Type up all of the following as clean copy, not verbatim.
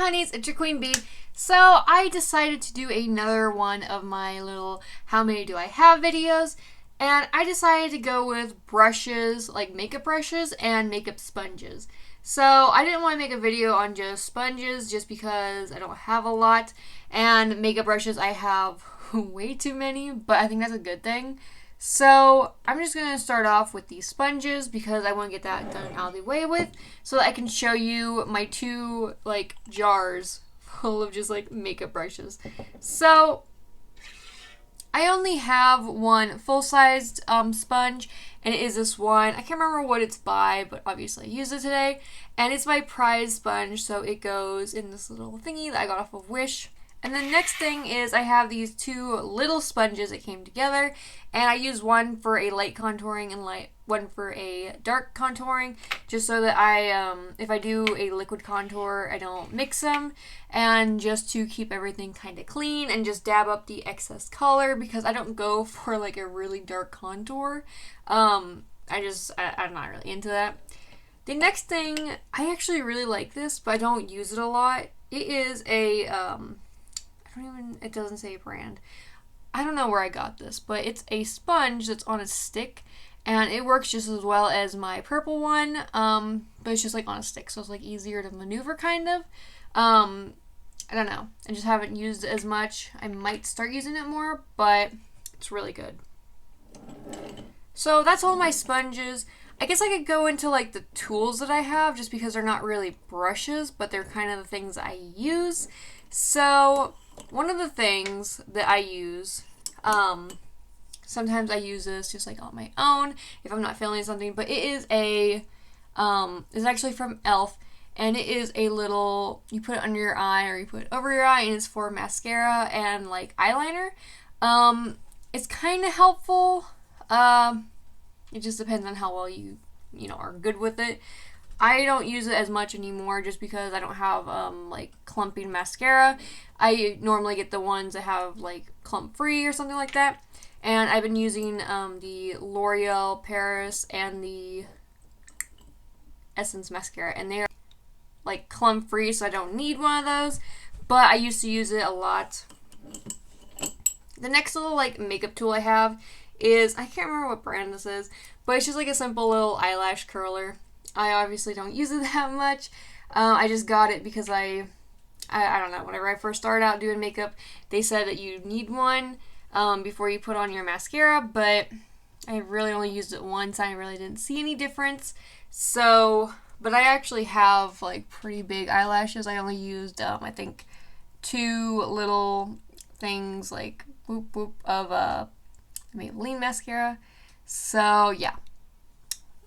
honeys, it's your Queen Bee. So I decided to do another one of my little how many do I have videos, and I decided to go with brushes, like makeup brushes and makeup sponges. So I didn't want to make a video on just sponges just because I don't have a lot, and makeup brushes I have way too many, but I think that's a good thing. So I'm just going to start off with these sponges because I want to get that done out of the way with, so that I can show you my two like jars full of just like makeup brushes. So I only have one full-sized sponge, and it is this one. I can't remember what it's by, but obviously I used it today, and it's my prize sponge, so it goes in this little thingy that I got off of Wish. And the next thing is I have these two little sponges that came together, and I use one for a light contouring and one for a dark contouring, just so that if I do a liquid contour, I don't mix them, and just to keep everything kind of clean and just dab up the excess color, because I don't go for like a really dark contour. I'm not really into that. The next thing, I actually really like this, but I don't use it a lot. It is a it doesn't say brand. I don't know where I got this, but it's a sponge that's on a stick, and it works just as well as my purple one, but it's just like on a stick, so it's like easier to maneuver kind of. I don't know. I just haven't used it as much. I might start using it more, but it's really good. So that's all my sponges. I guess I could go into like the tools that I have, just because they're not really brushes, but they're kind of the things I use. So one of the things that I use, sometimes I use this just like on my own if I'm not feeling something, but it is it's actually from e.l.f., and it is a little, you put it under your eye or you put it over your eye, and it's for mascara and like eyeliner. It's kind of helpful. It just depends on how well you are good with it. I don't use it as much anymore just because I don't have like clumping mascara. I normally get the ones that have like clump free or something like that. And I've been using the L'Oreal Paris and the Essence mascara, and they're like clump free, so I don't need one of those, but I used to use it a lot. The next little like makeup tool I have is, I can't remember what brand this is, but it's just like a simple little eyelash curler. I obviously don't use it that much. I just got it because I don't know, whenever I first started out doing makeup, they said that you need one before you put on your mascara, but I really only used it once. I really didn't see any difference. So, but I actually have like pretty big eyelashes. I only used, I think, two little things like whoop whoop of Maybelline mascara. So yeah,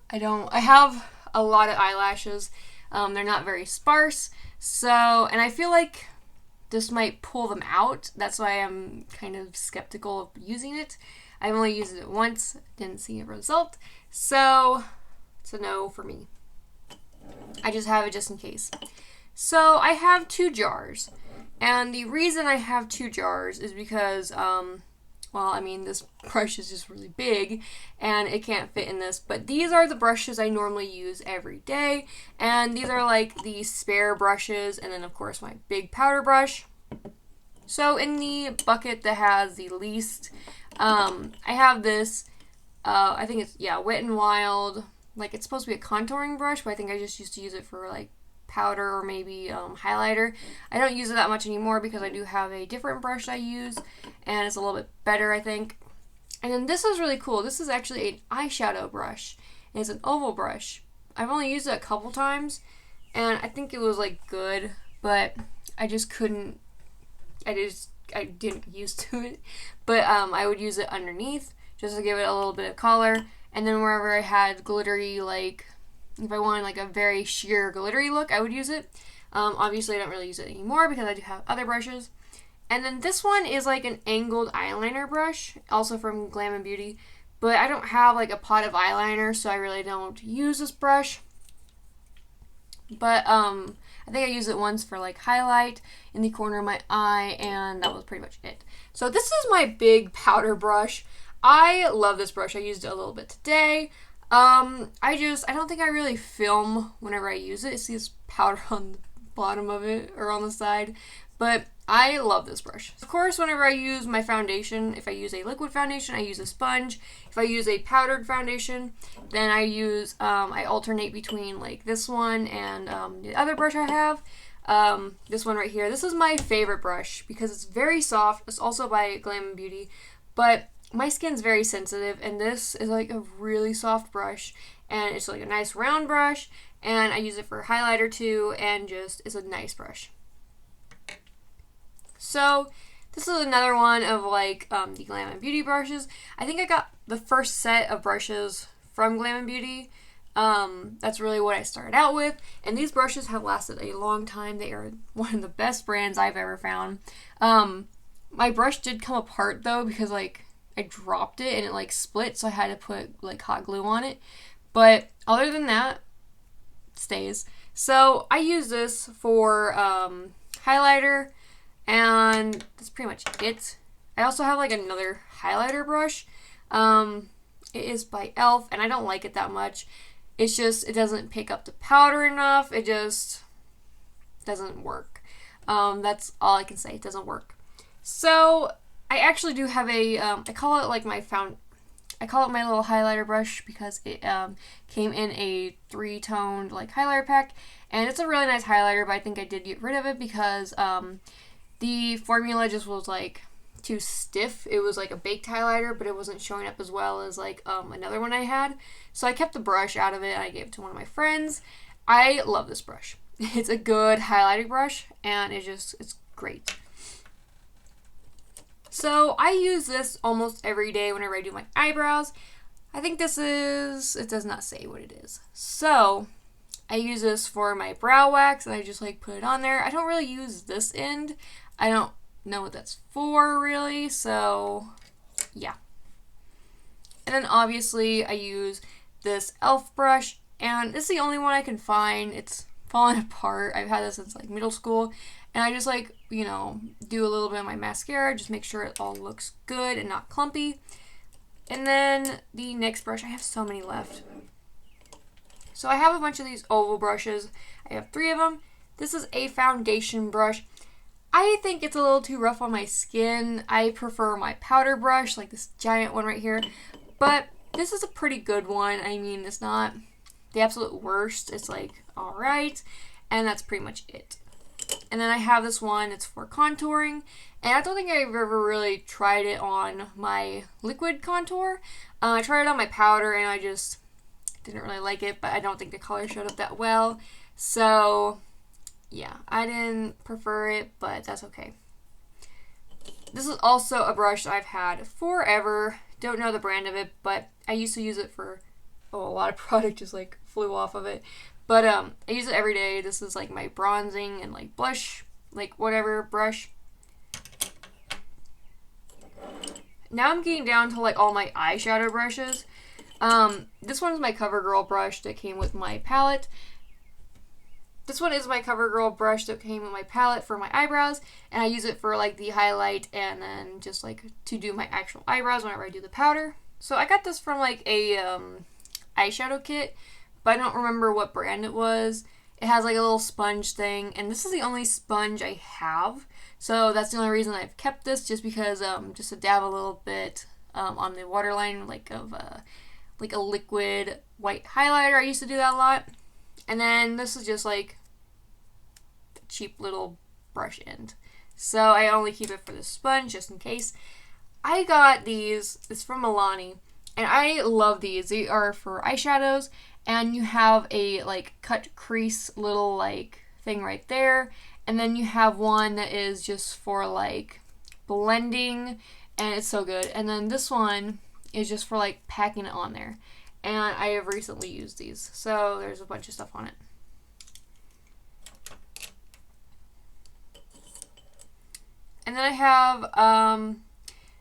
I have a lot of eyelashes. They're not very sparse, so, and I feel like this might pull them out. That's why I'm kind of skeptical of using it. I've only used it once, didn't see a result, so it's a no for me. I just have it just in case. So I have two jars, and the reason I have two jars is because well, I mean, this brush is just really big, and it can't fit in this, but these are the brushes I normally use every day, and these are like the spare brushes, and then of course my big powder brush. So in the bucket that has the least, I have this, I think it's, yeah, Wet n Wild, like it's supposed to be a contouring brush, but I think I just used to use it for like powder or maybe highlighter. I don't use it that much anymore because I do have a different brush I use, and it's a little bit better, I think. And then this is really cool. This is actually an eyeshadow brush, and it's an oval brush. I've only used it a couple times, and I think it was like good, but I just couldn't, I didn't get used to it. But I would use it underneath just to give it a little bit of color, and then wherever I had glittery, like if I wanted like a very sheer glittery look, I would use it. Obviously I don't really use it anymore because I do have other brushes. And then this one is like an angled eyeliner brush, also from Glam & Beauty, but I don't have like a pot of eyeliner, so I really don't use this brush. But I think I used it once for like highlight in the corner of my eye, and that was pretty much it. So this is my big powder brush. I love this brush. I used it a little bit today. I don't think I really film whenever I use it. It's this powder on the bottom of it or on the side. But I love this brush. Of course, whenever I use my foundation, if I use a liquid foundation, I use a sponge. If I use a powdered foundation, then I alternate between like this one and the other brush I have. This one right here. This is my favorite brush because it's very soft. It's also by Glam & Beauty, but my skin's very sensitive, and this is like a really soft brush, and it's like a nice round brush, and I use it for highlighter too, and just it's a nice brush. So this is another one of like the Glam & Beauty brushes. I think I got the first set of brushes from Glam & Beauty. That's really what I started out with, and these brushes have lasted a long time. They are one of the best brands I've ever found. My brush did come apart though because like I dropped it and it like split, so I had to put like hot glue on it. But other than that, it stays. So I use this for highlighter, and that's pretty much it. I also have like another highlighter brush. It is by e.l.f. and I don't like it that much. It's just, it doesn't pick up the powder enough. It just doesn't work. That's all I can say. It doesn't work. So I actually do have a, I call it like I call it my little highlighter brush because it came in a 3-toned like highlighter pack, and it's a really nice highlighter, but I think I did get rid of it because the formula just was like too stiff. It was like a baked highlighter, but it wasn't showing up as well as like another one I had. So I kept the brush out of it and I gave it to one of my friends. I love this brush. It's a good highlighting brush, and it's great. So I use this almost every day whenever I do my eyebrows. I think this is, it does not say what it is. So I use this for my brow wax, and I just like put it on there. I don't really use this end. I don't know what that's for really, so yeah. And then obviously I use this e.l.f. brush, and it's the only one I can find. It's falling apart. I've had this since like middle school, and I just like, you know, do a little bit of my mascara, just make sure it all looks good and not clumpy. And then the next brush, I have so many left. So I have a bunch of these oval brushes. I have 3 of them. This is a foundation brush. I think it's a little too rough on my skin. I prefer my powder brush, like this giant one right here. But this is a pretty good one. I mean, it's not the absolute worst. It's like alright. And that's pretty much it. And then I have this one, it's for contouring, and I don't think I've ever really tried it on my liquid contour. I tried it on my powder and I just didn't really like it, but I don't think the color showed up that well. So yeah, I didn't prefer it, but that's okay. This is also a brush I've had forever. Don't know the brand of it, but I used to use it for, a lot of product just like flew off of it. But I use it every day. This is like my bronzing and like blush, like whatever brush. Now I'm getting down to like all my eyeshadow brushes. This one is my CoverGirl brush that came with my palette. This one is my CoverGirl brush that came with my palette for my eyebrows, and I use it for like the highlight and then just like to do my actual eyebrows whenever I do the powder. So I got this from like a eyeshadow kit, but I don't remember what brand it was. It has like a little sponge thing, and this is the only sponge I have. So that's the only reason I've kept this, just because just to dab a little bit on the waterline like of like a liquid white highlighter. I used to do that a lot. And then this is just like a cheap little brush end. So I only keep it for the sponge just in case. I got these, it's from Milani, and I love these. They are for eyeshadows, and you have a like cut crease little like thing right there, and then you have one that is just for like blending, and it's so good. And then this one is just for like packing it on there, and I have recently used these, so there's a bunch of stuff on it. And then I have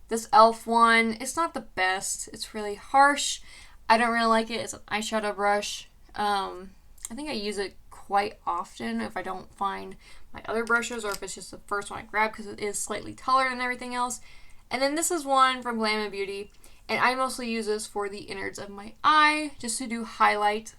this e.l.f. one. It's not the best. It's really harsh. I don't really like it. It's an eyeshadow brush. I think I use it quite often if I don't find my other brushes, or if it's just the first one I grab, because it is slightly taller than everything else. And then this is one from Glam & Beauty, and I mostly use this for the innards of my eye, just to do highlight.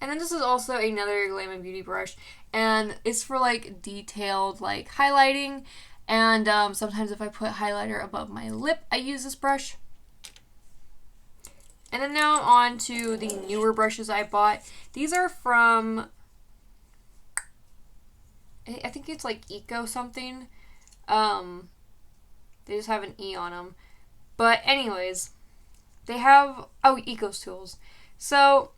And then this is also another Glam & Beauty brush, and it's for like detailed like highlighting. And sometimes if I put highlighter above my lip, I use this brush. And then now on to the newer brushes I bought. These are from, I think it's like Eco something. They just have an E on them. But anyways, they have, oh, Eco's Tools. So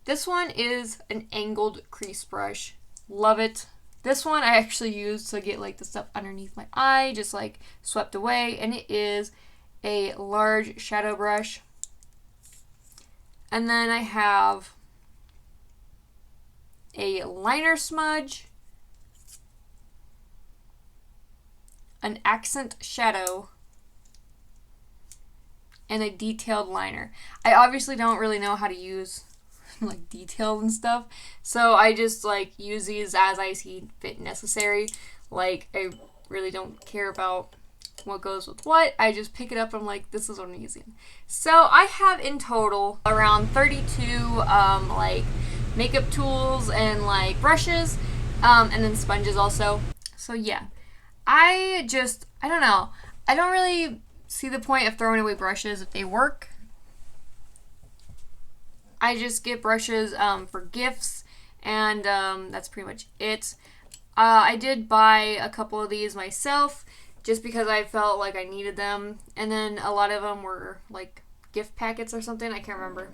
this one is an angled crease brush. Love it. This one I actually use to get like the stuff underneath my eye just like swept away, and it is a large shadow brush. And then I have a liner smudge, an accent shadow, and a detailed liner. I obviously don't really know how to use like detailed and stuff, so I just like use these as I see fit necessary. Like I really don't care about what goes with what. I just pick it up and I'm like, this is what I'm using. So I have in total around 32 like makeup tools and like brushes, and then sponges also. So yeah, I don't know. I don't really see the point of throwing away brushes if they work. I just get brushes for gifts, and that's pretty much it. I did buy a couple of these myself just because I felt like I needed them, and then a lot of them were like gift packets or something. I can't remember.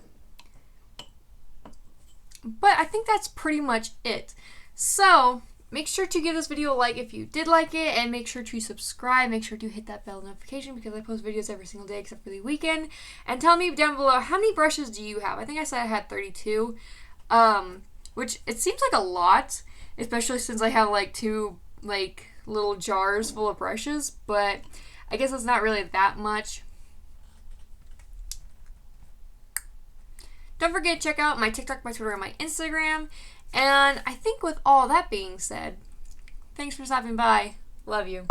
But I think that's pretty much it. So make sure to give this video a like if you did like it, and make sure to subscribe. Make sure to hit that bell notification because I post videos every single day except for the weekend. And tell me down below, how many brushes do you have? I think I said I had 32, which it seems like a lot, especially since I have like 2 like little jars full of brushes, but I guess it's not really that much. Don't forget to check out my TikTok, my Twitter, and my Instagram. And I think with all that being said, thanks for stopping by. Love you.